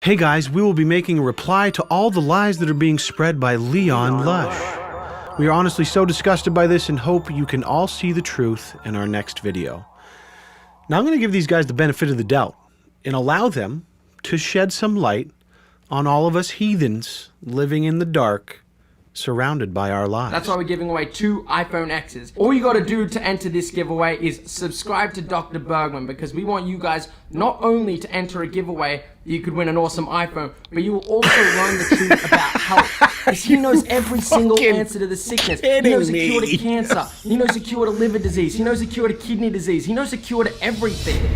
Hey guys, we will be making a reply to all the lies that are being spread by Leon Lush. We are honestly so disgusted by this and hope you can all see the truth in our next video. Now I'm going to give these guys the benefit of the doubt and allow them to shed some light on all of us heathens living in the dark, surrounded by our lies. That's why we're giving away 2 iPhone X's. All you gotta do to enter this giveaway is subscribe to Dr. Bergman, because we want you guys not only to enter a giveaway, you could win an awesome iPhone, but you will also learn the truth about health. Because he knows every single answer to the sickness. He knows the cure to cancer. He knows the cure to liver disease. He knows the cure to kidney disease. He knows the cure to everything.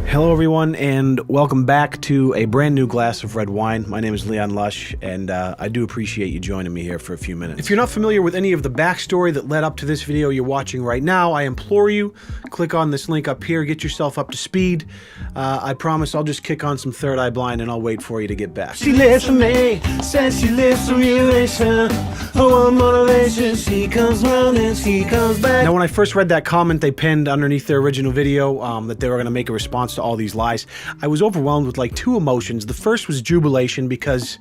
Hello everyone, and welcome back to a brand new glass of red wine. My name is Leon Lush, and I do appreciate you joining me here for a few minutes. If you're not familiar with any of the backstory that led up to this video you're watching right now, I implore you, click on this link up here, get yourself up to speed. I promise I'll just kick on some Third Eye Blind and I'll wait for you to get back. She lives for me, says she lives for relation. Oh, motivation, she comes round and she comes back. Now when I first read that comment they pinned underneath their original video, that they were going to make a response to all these lies, I was overwhelmed with like 2 emotions. The first was jubilation, because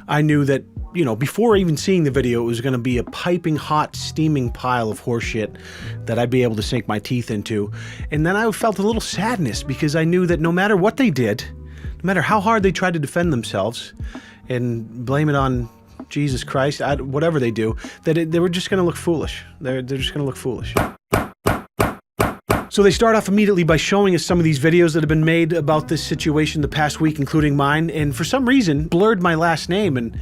I knew that, you know, before even seeing the video, it was going to be a piping hot, steaming pile of horseshit that I'd be able to sink my teeth into. And then I felt a little sadness, because I knew that no matter what they did, no matter how hard they tried to defend themselves and blame it on Jesus Christ, whatever they do, that they were just going to look foolish. They're just going to look foolish. So they start off immediately by showing us some of these videos that have been made about this situation the past week, including mine, and for some reason blurred my last name, and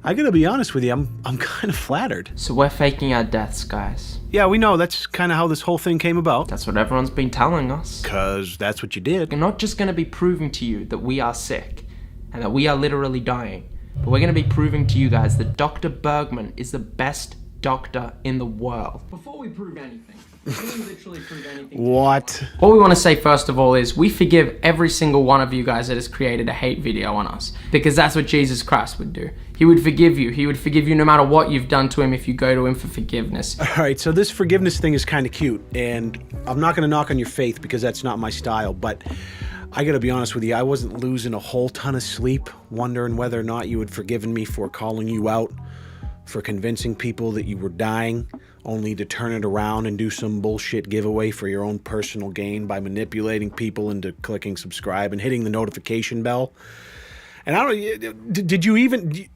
I gotta be honest with you, I'm kind of flattered. So we're faking our deaths, guys. Yeah, we know, that's kind of how this whole thing came about. That's what everyone's been telling us. 'Cause that's what you did. We're not just gonna be proving to you that we are sick and that we are literally dying, but we're gonna be proving to you guys that Dr. Bergman is the best doctor in the world. Before we prove anything, we literally prove anything. What? All we want to say first of all is we forgive every single one of you guys that has created a hate video on us, because that's what Jesus Christ would do. He would forgive you. He would forgive you no matter what you've done to him if you go to him for forgiveness. Alright, so this forgiveness thing is kind of cute, and I'm not gonna knock on your faith because that's not my style, but I gotta be honest with you, I wasn't losing a whole ton of sleep wondering whether or not you had forgiven me for calling you out, for convincing people that you were dying, only to turn it around and do some bullshit giveaway for your own personal gain by manipulating people into clicking subscribe and hitting the notification bell. And I don't, did you even,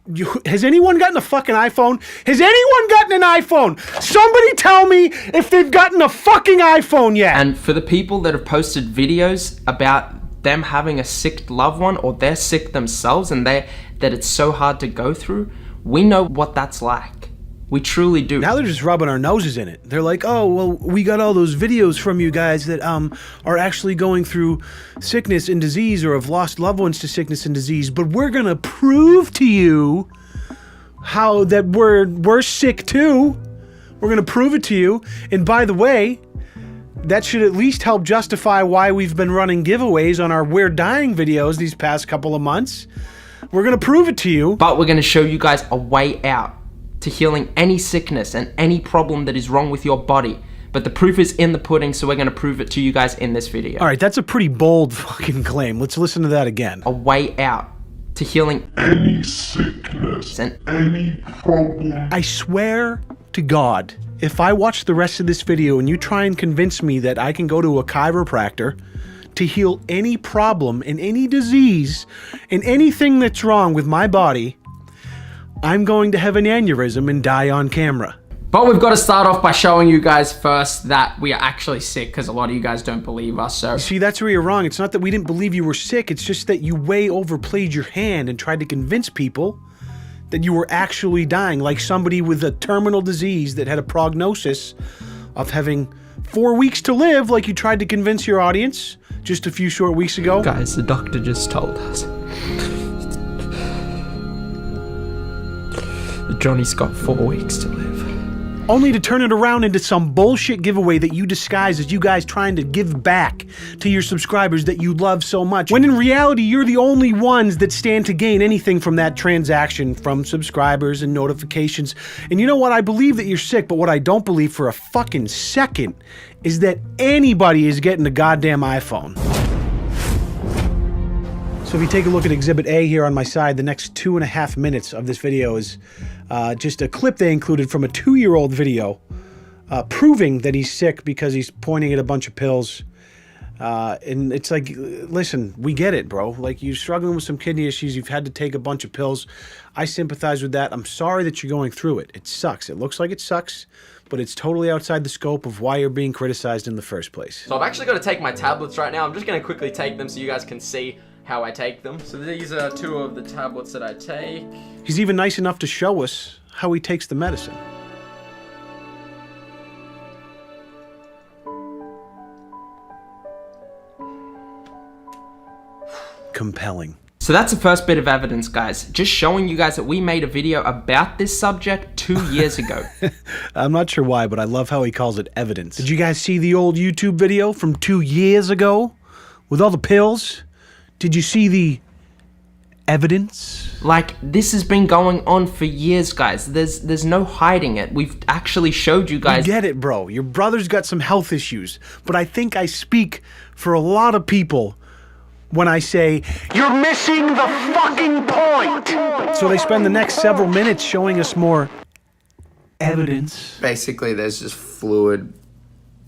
has anyone gotten a fucking iPhone? Has anyone gotten an iPhone? Somebody tell me if they've gotten a fucking iPhone yet. And for the people that have posted videos about them having a sick loved one, or they're sick themselves and that it's so hard to go through, we know what that's like. We truly do. Now they're just rubbing our noses in it. They're like, oh, well, we got all those videos from you guys that are actually going through sickness and disease or have lost loved ones to sickness and disease, but we're gonna prove to you how that we're sick too. We're gonna prove it to you. And by the way, that should at least help justify why we've been running giveaways on our We're Dying videos these past couple of months. We're gonna prove it to you. But we're gonna show you guys a way out to healing any sickness and any problem that is wrong with your body. But the proof is in the pudding, so we're gonna prove it to you guys in this video. All right, that's a pretty bold fucking claim. Let's listen to that again. A way out to healing any sickness and any problem. I swear to God, if I watch the rest of this video and you try and convince me that I can go to a chiropractor to heal any problem and any disease and anything that's wrong with my body, I'm going to have an aneurysm and die on camera. But we've got to start off by showing you guys first that we are actually sick, because a lot of you guys don't believe us, so. See, that's where you're wrong. It's not that we didn't believe you were sick, it's just that you way overplayed your hand and tried to convince people that you were actually dying, like somebody with a terminal disease that had a prognosis of having 4 weeks to live, like you tried to convince your audience just a few short weeks ago. Guys, the doctor just told us that Johnny's got 4 weeks to live. Only to turn it around into some bullshit giveaway that you disguise as you guys trying to give back to your subscribers that you love so much, when in reality you're the only ones that stand to gain anything from that transaction, from subscribers and notifications. And you know what? I believe that you're sick, but what I don't believe for a fucking second is that anybody is getting a goddamn iPhone. So if you take a look at Exhibit A here on my side, the next 2.5 minutes of this video is just a clip they included from a 2-year-old video proving that he's sick because he's pointing at a bunch of pills. And it's like, listen, we get it, bro. Like, you're struggling with some kidney issues. You've had to take a bunch of pills. I sympathize with that. I'm sorry that you're going through it. It sucks. It looks like it sucks, but it's totally outside the scope of why you're being criticized in the first place. So I've actually got to take my tablets right now. I'm just going to quickly take them so you guys can see how I take them. So these are 2 of the tablets that I take. He's even nice enough to show us how he takes the medicine. Compelling. So that's the first bit of evidence, guys. Just showing you guys that we made a video about this subject 2 years ago. I'm not sure why, but I love how he calls it evidence. Did you guys see the old YouTube video from 2 years ago with all the pills? Did you see the evidence? Like, this has been going on for years, guys. There's no hiding it. We've actually showed you guys. I get it, bro. Your brother's got some health issues, but I think I speak for a lot of people when I say, you're missing the fucking point! So they spend the next several minutes showing us more evidence Basically, there's just fluid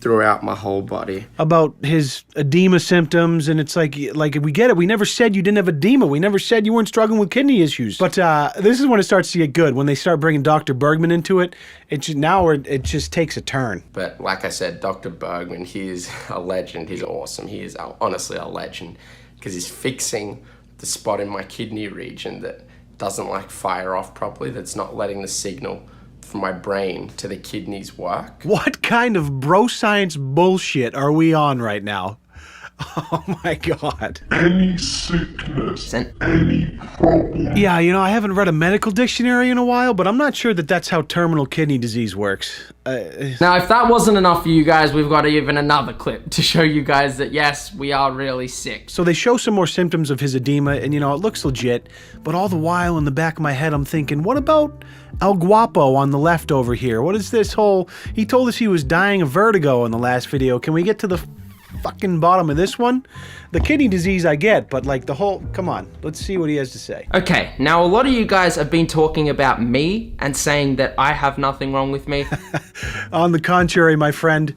throughout my whole body. about his edema symptoms, and it's like we get it. We never said you didn't have edema. We never said you weren't struggling with kidney issues. But this is when it starts to get good, when they start bringing Dr. Bergman into it. It just takes a turn. But like I said, Dr. Bergman, he is a legend. He's awesome. He is honestly a legend because he's fixing the spot in my kidney region that doesn't like fire off properly, that's not letting the signal from my brain to the kidneys work. What kind of bro science bullshit are we on right now? Oh my god. Any sickness, And- any problem. Yeah, you know, I haven't read a medical dictionary in a while, but I'm not sure that that's how terminal kidney disease works. Now, if that wasn't enough for you guys, we've got even another clip to show you guys that, yes, we are really sick. So they show some more symptoms of his edema, and you know, it looks legit, but all the while in the back of my head, I'm thinking, what about El Guapo on the left over here? What is this whole... He told us he was dying of vertigo in the last video. Can we get to the fucking bottom of this one? The kidney disease I get, but like the whole... Come on, let's see what he has to say. Okay, now a lot of you guys have been talking about me and saying that I have nothing wrong with me. On the contrary, my friend,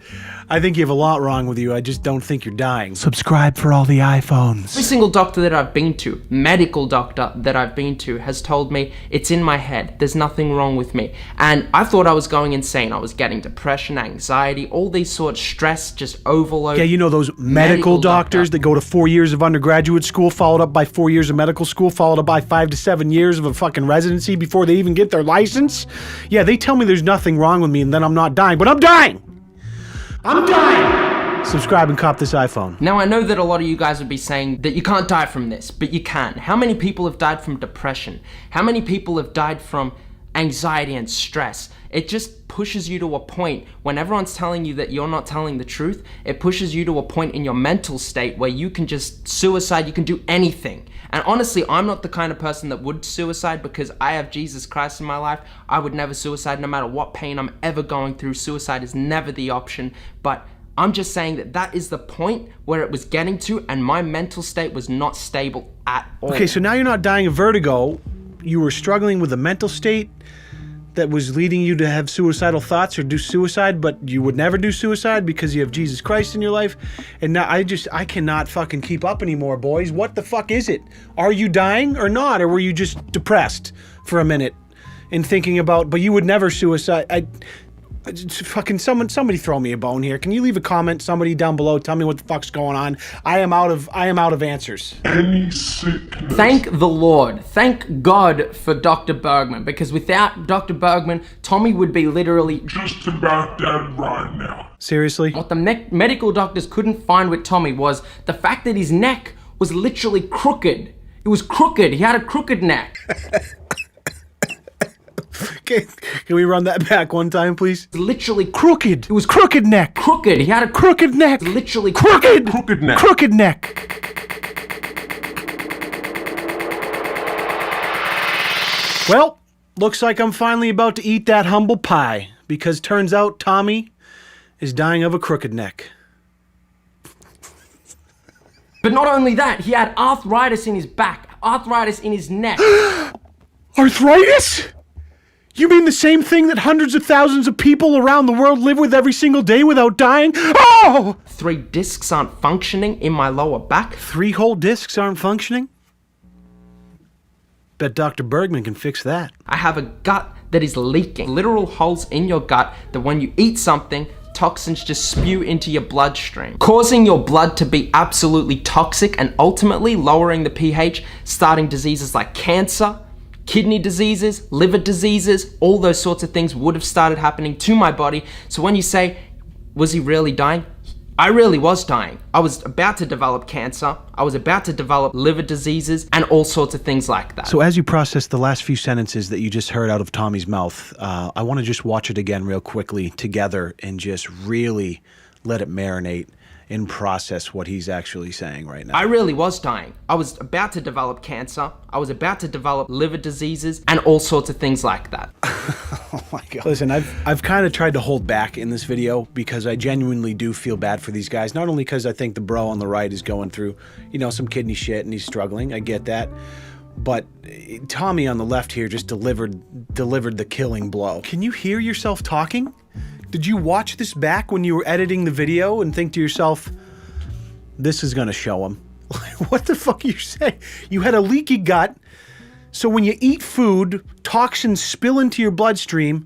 I think you have a lot wrong with you. I just don't think you're dying. Subscribe for all the iPhones. Every single doctor that I've been to, medical doctor that I've been to, has told me it's in my head. There's nothing wrong with me. And I thought I was going insane. I was getting depression, anxiety, all these sorts of stress, just overload. Yeah, you know those medical doctors that go to 4 years of undergraduate school, followed up by 4 years of medical school, followed up by 5 to 7 years of a fucking residency before they even get their license? Yeah, they tell me there's nothing wrong with me and then I'm not dying, but I'm dying! I'm dying! Subscribe and cop this iPhone. Now, I know that a lot of you guys would be saying that you can't die from this, but you can. How many people have died from depression? How many people have died from anxiety and stress? It just pushes you to a point when everyone's telling you that you're not telling the truth. It pushes you to a point in your mental state where you can just suicide, you can do anything. And honestly, I'm not the kind of person that would suicide because I have Jesus Christ in my life. I would never suicide no matter what pain I'm ever going through. Suicide is never the option, but I'm just saying that that is the point where it was getting to, and my mental state was not stable at all. Okay, so now you're not dying of vertigo. You were struggling with a mental state that was leading you to have suicidal thoughts or do suicide, but you would never do suicide because you have Jesus Christ in your life. And now I cannot fucking keep up anymore, boys. What the fuck is it? Are you dying or not? Or were you just depressed for a minute and thinking about, but you would never suicide? Fucking somebody throw me a bone here. Can you leave a comment, somebody down below, tell me what the fuck's going on? I am out of answers. Any sickness. Thank the Lord. Thank God for Dr. Bergman, because without Dr. Bergman, Tommy would be literally Just about dead right now. Seriously? what the medical doctors couldn't find with Tommy was the fact that his neck was literally crooked. It was crooked. He had a crooked neck. Can we run that back one time, please? Literally Crooked. It was crooked neck. crooked. He had a Crooked neck. literally Crooked. Crooked neck. Crooked neck. Well, looks like I'm finally about to eat that humble pie, because turns out Tommy is dying of a crooked neck. But not only that, he had arthritis in his back, arthritis in his neck. Arthritis? You mean the same thing that hundreds of thousands of people around the world live with every single day without dying? Oh! 3 discs aren't functioning in my lower back. 3 whole discs aren't functioning? Bet Dr. Bergman can fix that. I have a gut that is leaking. Literal holes in your gut that when you eat something, toxins just spew into your bloodstream, causing your blood to be absolutely toxic and ultimately lowering the pH, starting diseases like cancer, kidney diseases, liver diseases, all those sorts of things would have started happening to my body. So when you say, was he really dying? I really was dying. I was about to develop cancer. I was about to develop liver diseases and all sorts of things like that. So as you process the last few sentences that you just heard out of Tommy's mouth, I want to just watch it again real quickly together and just really let it marinate and process what he's actually saying right now. I really was dying. I was about to develop cancer. I was about to develop liver diseases and all sorts of things like that. Oh my God. Listen, I've kind of tried to hold back in this video because I genuinely do feel bad for these guys. Not only because I think the bro on the right is going through, you know, some kidney shit and he's struggling. I get that. But Tommy on the left here just delivered the killing blow. Can you hear yourself talking? Did you watch this back when you were editing the video and think to yourself, this is gonna show him? What the fuck are you saying? You had a leaky gut, so when you eat food, toxins spill into your bloodstream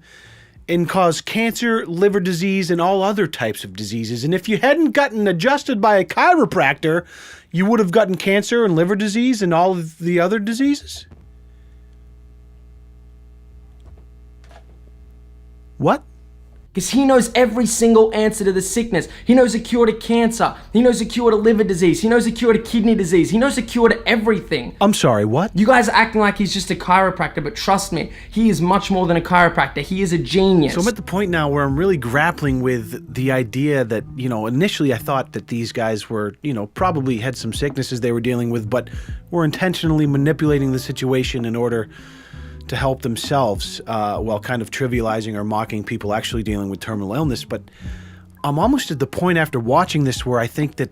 and cause cancer, liver disease, and all other types of diseases. And if you hadn't gotten adjusted by a chiropractor, you would have gotten cancer and liver disease and all of the other diseases? What? Because he knows every single answer to the sickness. He knows a cure to cancer. He knows a cure to liver disease. He knows a cure to kidney disease. He knows a cure to everything. I'm sorry, what? You guys are acting like he's just a chiropractor, but trust me, he is much more than a chiropractor. He is a genius. So I'm at the point now where I'm really grappling with the idea that, you know, initially I thought that these guys were, you know, probably had some sicknesses they were dealing with, but were intentionally manipulating the situation in order to help themselves while kind of trivializing or mocking people actually dealing with terminal illness. But I'm almost at the point after watching this where I think that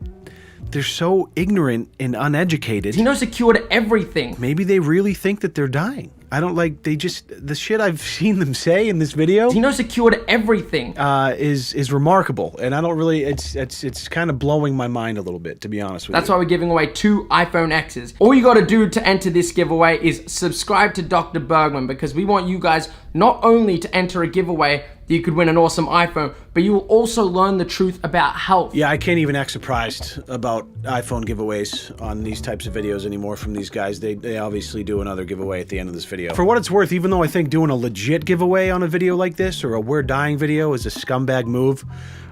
they're so ignorant and uneducated. He knows a cure to everything. Maybe they really think that they're dying. I don't like, they just, the shit I've seen them say in this video. He knows a cure to everything. Is remarkable. And I don't really, it's kind of blowing my mind a little bit, to be honest with you. That's why we're giving away 2 iPhone X's. All you gotta do to enter this giveaway is subscribe to Dr. Bergman, because we want you guys not only to enter a giveaway that you could win an awesome iPhone, but you will also learn the truth about health. Yeah, I can't even act surprised about iPhone giveaways on these types of videos anymore from these guys. They obviously do another giveaway at the end of this video. For what it's worth, even though I think doing a legit giveaway on a video like this or a We're Dying video is a scumbag move,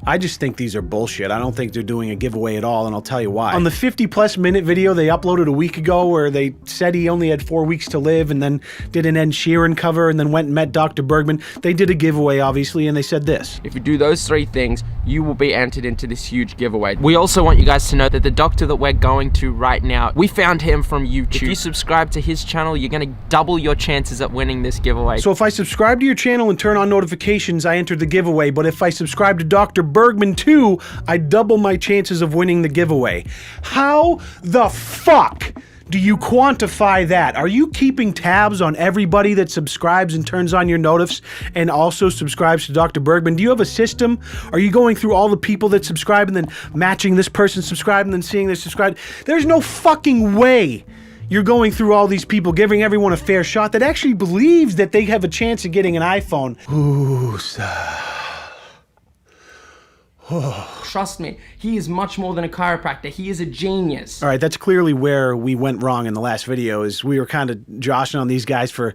I just think these are bullshit. I don't think they're doing a giveaway at all, and I'll tell you why. On the 50+ minute video they uploaded a week ago where they said he only had 4 weeks to live and then did an Ed Sheeran cover and then went and met Dr. Bergman, they did a giveaway, obviously, and they said this. If you do those 3 things, you will be entered into this huge giveaway. We also want you guys to know that the doctor that we're going to right now, we found him from YouTube. If you subscribe to his channel, you're gonna double your chances at winning this giveaway. So if I subscribe to your channel and turn on notifications, I enter the giveaway, but if I subscribe to Dr. Bergman too, I double my chances of winning the giveaway. How the fuck do you quantify that? Are you keeping tabs on everybody that subscribes and turns on your notifs and also subscribes to Dr. Bergman? Do you have a system? Are you going through all the people that subscribe and then matching this person subscribe and then seeing this subscribe? There's no fucking way you're going through all these people, giving everyone a fair shot that actually believes that they have a chance of getting an iPhone. Ooh, Trust me, he is much more than a chiropractor. He is a genius. All right, that's clearly where we went wrong in the last video, is we were kind of joshing on these guys for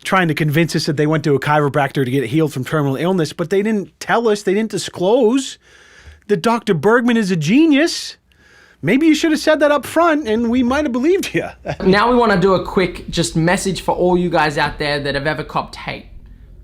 trying to convince us that they went to a chiropractor to get healed from terminal illness, but they didn't tell us, they didn't disclose that Dr. Bergman is a genius. Maybe you should have said that up front and we might have believed you. Now we want to do a quick just message for all you guys out there that have ever copped hate.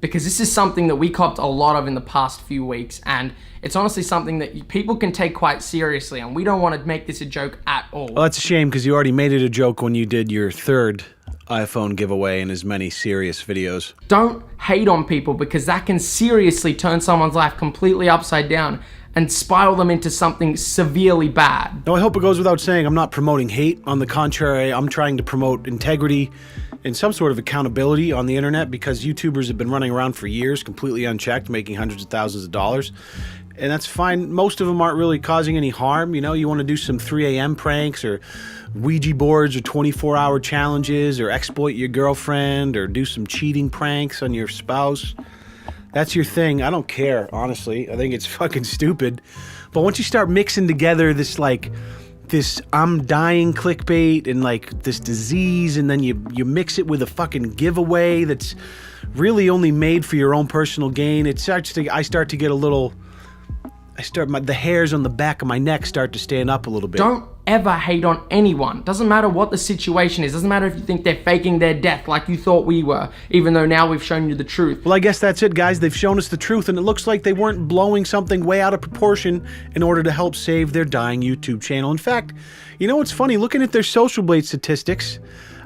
Because this is something that we copped a lot of in the past few weeks, and it's honestly something that people can take quite seriously, and we don't want to make this a joke at all. Well, that's a shame, because you already made it a joke when you did your 3rd iPhone giveaway in as many serious videos. Don't hate on people, because that can seriously turn someone's life completely upside down, and spiral them into something severely bad. Now, I hope it goes without saying I'm not promoting hate. On the contrary, I'm trying to promote integrity and some sort of accountability on the internet, because YouTubers have been running around for years completely unchecked, making hundreds of thousands of dollars. And that's fine. Most of them aren't really causing any harm. You know, you want to do some 3 a.m. pranks or Ouija boards or 24-hour challenges or exploit your girlfriend or do some cheating pranks on your spouse. That's your thing. I don't care, honestly. I think it's fucking stupid. But once you start mixing together this I'm dying clickbait and like this disease, and then you mix it with a fucking giveaway that's really only made for your own personal gain, I start to get a little... the hairs on the back of my neck start to stand up a little bit. Don't ever hate on anyone. Doesn't matter what the situation is. Doesn't matter if you think they're faking their death like you thought we were, even though now we've shown you the truth. Well, I guess that's it, guys. They've shown us the truth, and it looks like they weren't blowing something way out of proportion in order to help save their dying YouTube channel. In fact, you know what's funny? Looking at their Social Blade statistics,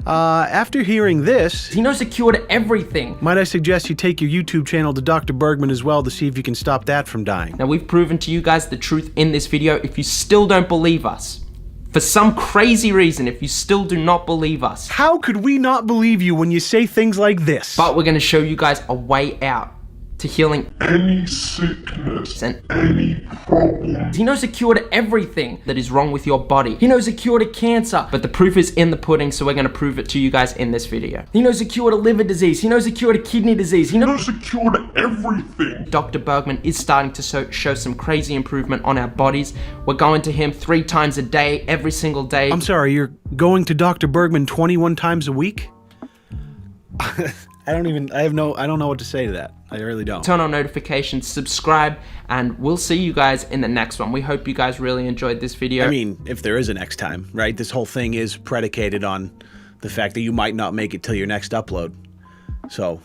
after hearing this... He knows the cure to everything. Might I suggest you take your YouTube channel to Dr. Bergman as well to see if you can stop that from dying. Now, we've proven to you guys the truth in this video. If you still don't believe us, for some crazy reason, if you still do not believe us, How could we not believe you when you say things like this? but we're going to show you guys a way out to healing Any sickness, and any problem. he knows the cure to everything that is wrong with your body. He knows the cure to cancer, but the proof is in the pudding, so we're going to prove it to you guys in this video. He knows the cure to liver disease. He knows the cure to kidney disease. He knows There's a cure to everything. Dr. Bergman is starting to show some crazy improvement on our bodies. We're going to him 3 times a day, every single day. I'm sorry, you're going to Dr. Bergman 21 times a week? I don't know what to say to that. I really don't. Turn on notifications, subscribe, and we'll see you guys in the next one. We hope you guys really enjoyed this video. I mean, if there is a next time, right? This whole thing is predicated on the fact that you might not make it till your next upload. So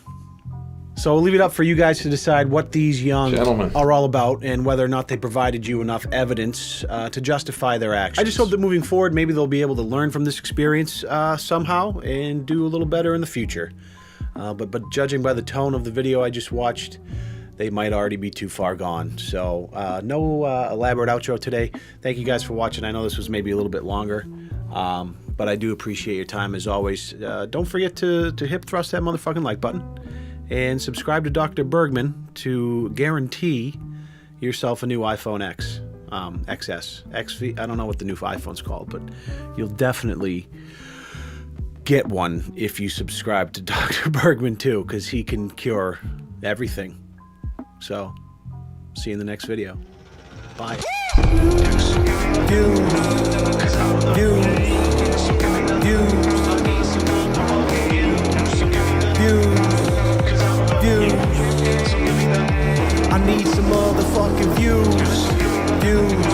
we'll leave it up for you guys to decide what these young Gentlemen. are all about and whether or not they provided you enough evidence to justify their actions. I just hope that moving forward, maybe they'll be able to learn from this experience somehow and do a little better in the future. But judging by the tone of the video I just watched, they might already be too far gone. So no elaborate outro today. Thank you guys for watching. I know this was maybe a little bit longer, but I do appreciate your time as always. Don't forget to hip thrust that motherfucking like button and subscribe to Dr. Bergman to guarantee yourself a new iPhone X, XS, XV. I don't know what the new iPhone's called, but you'll definitely get one if you subscribe to Dr. Bergman too, because he can cure everything. So, see you in the next video. Bye. I need some motherfucking views.